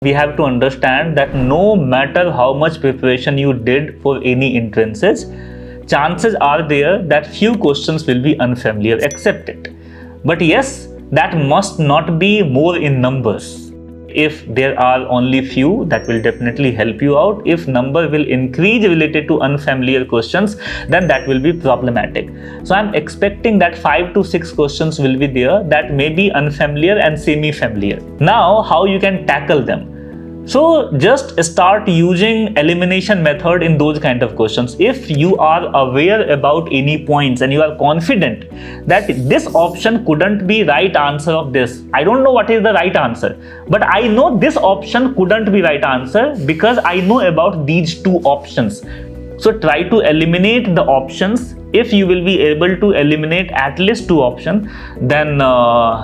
We have to understand that no matter how much preparation you did for any entrances, chances are there that few questions will be unfamiliar. Accept it. But yes, that must not be more in numbers. If there are only few, that will definitely help you out. If number will increase related to unfamiliar questions, then that will be problematic. So I'm expecting that 5 to 6 questions will be there that may be unfamiliar and semi-familiar. Now, how you can tackle them? So just start using elimination method in those kind of questions. If you are aware about any points and you are confident that this option couldn't be right answer of this, I don't know what is the right answer, but I know this option couldn't be right answer because I know about these two options. So try to eliminate the options. If you will be able to eliminate at least two options, then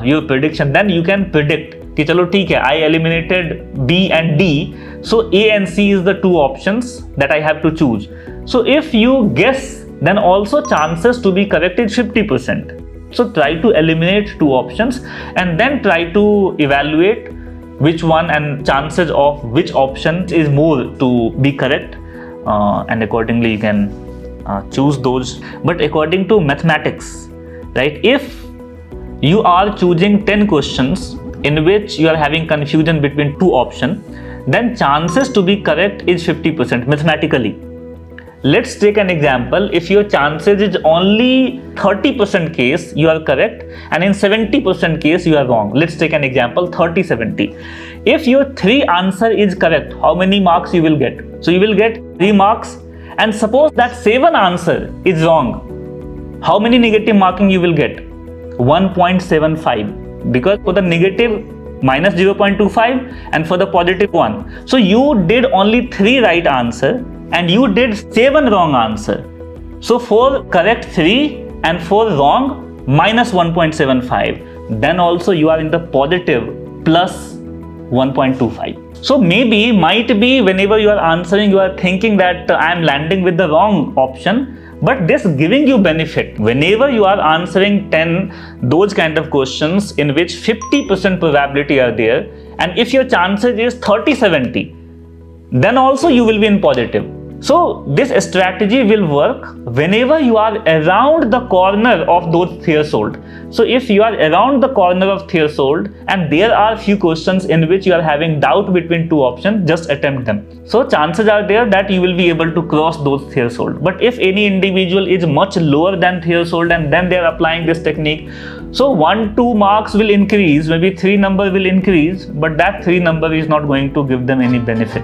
your prediction, then you can predict कि चलो ठीक है, I eliminated B and D, so A and C is the two options that I have to choose. So if you guess, then also chances to be correct is 50%. So try to eliminate two options and then try to evaluate which one and chances of which option is more to be correct, and accordingly you can choose those. But according to mathematics, right, if you are choosing 10 questions in which you are having confusion between two options, then chances to be correct is 50% mathematically. Let's take an example. If your chances is only 30% case you are correct and in 70% case you are wrong. Let's take an example 30-70. If your 3 answer is correct, how many marks you will get? So you will get 3 marks, and suppose that 7 answer is wrong. How many negative marking you will get? 1.75. Because for the negative minus 0.25 and for the positive 1. So you did only 3 right answer and you did 7 wrong answer. So for correct 3 and for wrong minus 1.75. Then also you are in the positive plus 1.25. So maybe might be whenever you are answering you are thinking that I am landing with the wrong option. But this giving you benefit. Whenever you are answering 10 those kind of questions in which 50% probability are there, and if your chances is 30-70, then also you will be in positive. So this strategy will work whenever you are around the corner of those threshold. So if you are around the corner of threshold and there are few questions in which you are having doubt between two options, just attempt them. So chances are there that you will be able to cross those threshold. But if any individual is much lower than threshold and then they are applying this technique, so 1-2 marks will increase, maybe 3 number will increase, but that 3 number is not going to give them any benefit.